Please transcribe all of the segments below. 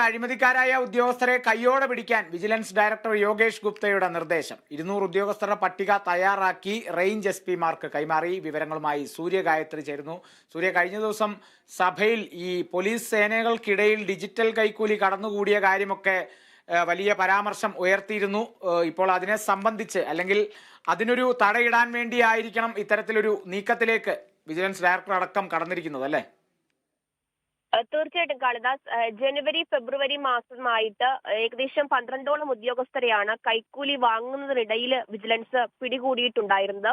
അഴിമതിക്കാരായ ഉദ്യോഗസ്ഥരെ കയ്യോടെ പിടിക്കാൻ വിജിലൻസ് ഡയറക്ടർ യോഗേഷ് ഗുപ്തയുടെ നിർദ്ദേശം. 200 ഉദ്യോഗസ്ഥരുടെ പട്ടിക തയ്യാറാക്കി റേഞ്ച് SP-മാർക്ക് കൈമാറി. വിവരങ്ങളുമായി സൂര്യ ഗായത്രി ചേരുന്നു. സൂര്യ, കഴിഞ്ഞ ദിവസം സഭയിൽ ഈ പോലീസ് സേനകൾക്കിടയിൽ ഡിജിറ്റൽ കൈക്കൂലി കടന്നുകൂടിയ കാര്യമൊക്കെ വലിയ പരാമർശം ഉയർത്തിയിരുന്നു. ഇപ്പോൾ അതിനെ സംബന്ധിച്ച് അല്ലെങ്കിൽ അതിനൊരു തടയിടാൻ വേണ്ടിയായിരിക്കണം ഇത്തരത്തിലൊരു നീക്കത്തിലേക്ക് വിജിലൻസ് ഡയറക്ടർ അടക്കം കടന്നിരിക്കുന്നത്, അല്ലേ? തീർച്ചയായിട്ടും കാളിദാസ്, ജനുവരി ഫെബ്രുവരി മാസമായിട്ട് ഏകദേശം 12ഓളം ഉദ്യോഗസ്ഥരെയാണ് കൈക്കൂലി വാങ്ങുന്നതിനിടയിൽ വിജിലൻസ് പിടികൂടിയിട്ടുണ്ടായിരുന്നത്.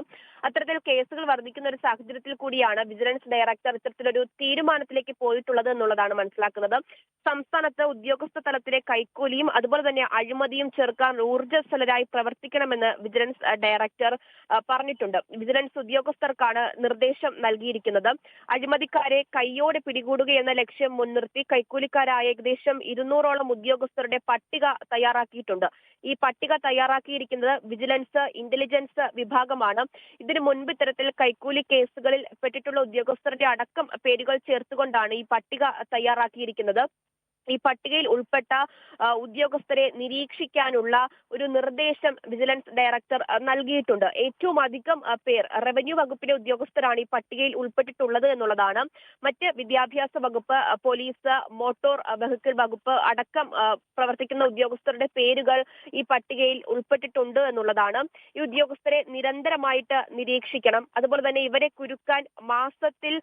അത്തരത്തിൽ കേസുകൾ വർദ്ധിക്കുന്ന ഒരു സാഹചര്യത്തിൽ കൂടിയാണ് വിജിലൻസ് ഡയറക്ടർ ഇത്തരത്തിലൊരു തീരുമാനത്തിലേക്ക് പോയിട്ടുള്ളത് എന്നുള്ളതാണ് മനസ്സിലാക്കുന്നത്. സംസ്ഥാനത്ത് ഉദ്യോഗസ്ഥ തലത്തിലെ കൈക്കൂലിയും അതുപോലെ തന്നെ അഴിമതിയും ചെറുക്കാൻ ഊർജ്ജസ്വലരായി പ്രവർത്തിക്കണമെന്ന് വിജിലൻസ് ഡയറക്ടർ പറഞ്ഞിട്ടുണ്ട്. വിജിലൻസ് ഉദ്യോഗസ്ഥർക്കാണ് നിർദ്ദേശം നൽകിയിരിക്കുന്നത്. അഴിമതിക്കാരെ കൈയോടെ പിടികൂടുകയെന്ന ലക്ഷ്യം മുൻനിർത്തി കൈക്കൂലിക്കാരായ ഏകദേശം 200ഓളം ഉദ്യോഗസ്ഥരുടെ പട്ടിക തയ്യാറാക്കിയിട്ടുണ്ട്. ഈ പട്ടിക തയ്യാറാക്കിയിരിക്കുന്നത് വിജിലൻസ് ഇന്റലിജൻസ് വിഭാഗമാണ്. ഇതിനു മുൻപ് ഇത്തരത്തിൽ കൈക്കൂലി കേസുകളിൽ പെട്ടിട്ടുള്ള ഉദ്യോഗസ്ഥരുടെ അടക്കം പേരുകൾ ചേർത്തുകൊണ്ടാണ് ഈ പട്ടിക തയ്യാറാക്കിയിരിക്കുന്നത്. ഈ പട്ടികയിൽ ഉൾപ്പെട്ട ഉദ്യോഗസ്ഥരെ നിരീക്ഷിക്കാനുള്ള ഒരു നിർദ്ദേശം വിജിലൻസ് ഡയറക്ടർ നൽകിയിട്ടുണ്ട്. ഏറ്റവും അധികം പേർ റവന്യൂ വകുപ്പിലെ ഉദ്യോഗസ്ഥരാണ് ഈ പട്ടികയിൽ ഉൾപ്പെട്ടിട്ടുള്ളത് എന്നുള്ളതാണ്. മറ്റ് വിദ്യാഭ്യാസ വകുപ്പ്, പോലീസ്, മോട്ടോർ വെഹിക്കിൾ വകുപ്പ് അടക്കം പ്രവർത്തിക്കുന്ന ഉദ്യോഗസ്ഥരുടെ പേരുകൾ ഈ പട്ടികയിൽ ഉൾപ്പെട്ടിട്ടുണ്ട് എന്നുള്ളതാണ്. ഈ ഉദ്യോഗസ്ഥരെ നിരന്തരമായിട്ട് നിരീക്ഷിക്കണം. അതുപോലെ തന്നെ ഇവരെ കുരുക്കാൻ മാസത്തിൽ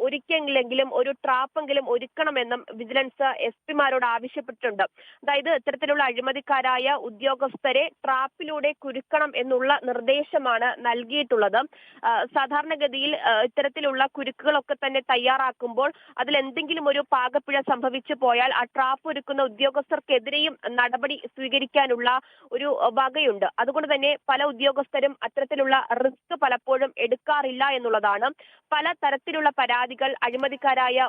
ഒരിക്കലെങ്കിലും ഒരു ട്രാപ്പെങ്കിലും ഒരുക്കണമെന്നും വിജിലൻസ് SP-മാരോട് ആവശ്യപ്പെട്ടിട്ടുണ്ട്. അതായത് ഇത്തരത്തിലുള്ള അഴിമതിക്കാരായ ഉദ്യോഗസ്ഥരെ ട്രാപ്പിലൂടെ കുരുക്കണം എന്നുള്ള നിർദ്ദേശമാണ് നൽകിയിട്ടുള്ളത്. സാധാരണഗതിയിൽ ഇത്തരത്തിലുള്ള കുരുക്കുകളൊക്കെ തന്നെ തയ്യാറാക്കുമ്പോൾ അതിൽ എന്തെങ്കിലും ഒരു പാകപ്പിഴ സംഭവിച്ചു പോയാൽ ആ ട്രാപ്പ് ഒരുക്കുന്ന ഉദ്യോഗസ്ഥർക്കെതിരെയും നടപടി സ്വീകരിക്കാനുള്ള ഒരു വകയുണ്ട്. അതുകൊണ്ട് തന്നെ പല ഉദ്യോഗസ്ഥരും അത്തരത്തിലുള്ള റിസ്ക് പലപ്പോഴും എടുക്കാറില്ല എന്നുള്ളതാണ്. പല തരത്തിലുള്ള പരാതികൾ അഴിമതിക്കാരായ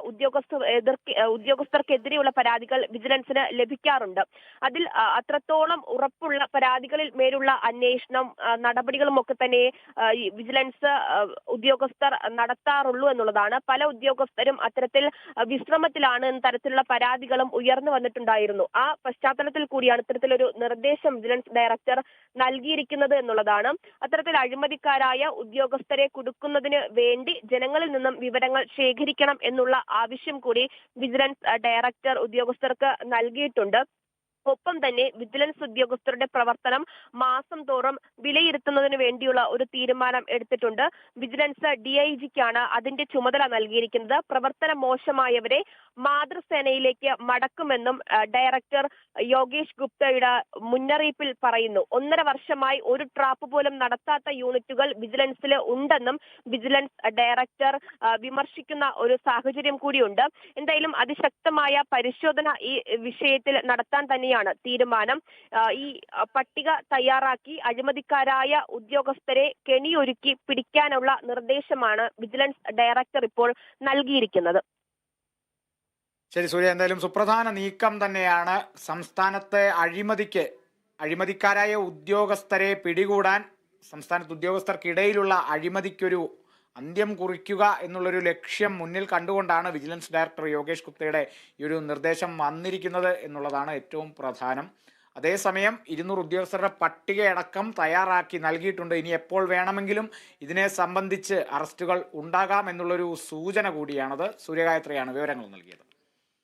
ഉദ്യോഗസ്ഥർക്കെതിരെയുള്ള പരാതികൾ വിജിലൻസിന് ലഭിക്കാറുണ്ട്. അതിൽ അത്രത്തോളം ഉറപ്പുള്ള പരാതികളിൽ മേലുള്ള അന്വേഷണം നടപടികളും ഒക്കെ തന്നെ വിജിലൻസ് ഉദ്യോഗസ്ഥർ നടത്താറുള്ളൂ എന്നുള്ളതാണ്. പല ഉദ്യോഗസ്ഥരും അത്തരത്തിൽ വിശ്രമത്തിലാണ് എന്ന തരത്തിലുള്ള പരാതികളും ഉയർന്നു വന്നിട്ടുണ്ടായിരുന്നു. ആ പശ്ചാത്തലത്തിൽ കൂടിയാണ് ഇത്തരത്തിലൊരു നിർദ്ദേശം വിജിലൻസ് ഡയറക്ടർ നൽകിയിരിക്കുന്നത് എന്നുള്ളതാണ്. അത്തരത്തിൽ അഴിമതിക്കാരായ ഉദ്യോഗസ്ഥരെ കുടുക്കുന്നതിന് വേണ്ടി ജനങ്ങളിൽ നിന്നും വിവരങ്ങൾ ശേഖരിക്കണം എന്നുള്ള ആവശ്യം കൂടി വിജിലൻസ് ഡയറക്ടർ ഉദ്യോഗസ്ഥർക്ക് നൽകിയിട്ടുണ്ട്. ഒപ്പം തന്നെ വിജിലൻസ് ഉദ്യോഗസ്ഥരുടെ പ്രവർത്തനം മാസം തോറും വിലയിരുത്തുന്നതിന് വേണ്ടിയുള്ള ഒരു തീരുമാനം എടുത്തിട്ടുണ്ട്. വിജിലൻസ് DIG-ക്കാണ് അതിന്റെ ചുമതല നൽകിയിരിക്കുന്നത്. പ്രവർത്തനം മോശമായവരെ മാതൃസേനയിലേക്ക് മടക്കുമെന്നും ഡയറക്ടർ യോഗേഷ് ഗുപ്തയുടെ മുന്നറിയിപ്പിൽ പറയുന്നു. 1.5 വർഷമായി ഒരു ട്രാപ്പ് പോലും നടത്താത്ത യൂണിറ്റുകൾ വിജിലൻസിൽ ഉണ്ടെന്നും വിജിലൻസ് ഡയറക്ടർ വിമർശിക്കുന്ന ഒരു സാഹചര്യം കൂടിയുണ്ട്. എന്തായാലും അതിശക്തമായ പരിശോധന ഈ വിഷയത്തിൽ നടത്താൻ തന്നെയാണ് തീരുമാനം. ഈ പട്ടിക തയ്യാറാക്കി അഴിമതിക്കാരായ ഉദ്യോഗസ്ഥരെ കെണിയൊരുക്കി പിടിക്കാനുള്ള നിർദ്ദേശമാണ് വിജിലൻസ് ഡയറക്ടർ ഇപ്പോൾ നൽകിയിരിക്കുന്നത്. ശരി സൂര്യ, എന്തായാലും സുപ്രധാന നീക്കം തന്നെയാണ്. സംസ്ഥാനത്തെ അഴിമതിക്കാരായ ഉദ്യോഗസ്ഥരെ പിടികൂടാൻ, സംസ്ഥാനത്ത് ഉദ്യോഗസ്ഥർക്കിടയിലുള്ള അഴിമതിക്കൊരു അന്ത്യം കുറിക്കുക എന്നുള്ളൊരു ലക്ഷ്യം മുന്നിൽ കണ്ടുകൊണ്ടാണ് വിജിലൻസ് ഡയറക്ടർ യോഗേഷ് ഗുപ്തയുടെ ഈ ഒരു നിർദ്ദേശം വന്നിരിക്കുന്നത് എന്നുള്ളതാണ് ഏറ്റവും പ്രധാനം. അതേസമയം 200 ഉദ്യോഗസ്ഥരുടെ പട്ടികയടക്കം തയ്യാറാക്കി നൽകിയിട്ടുണ്ട്. ഇനി എപ്പോൾ വേണമെങ്കിലും ഇതിനെ സംബന്ധിച്ച് അറസ്റ്റുകൾ ഉണ്ടാകാം എന്നുള്ളൊരു സൂചന കൂടിയാണത്. സൂര്യഗായത്രിയാണ് വിവരങ്ങൾ നൽകിയത്.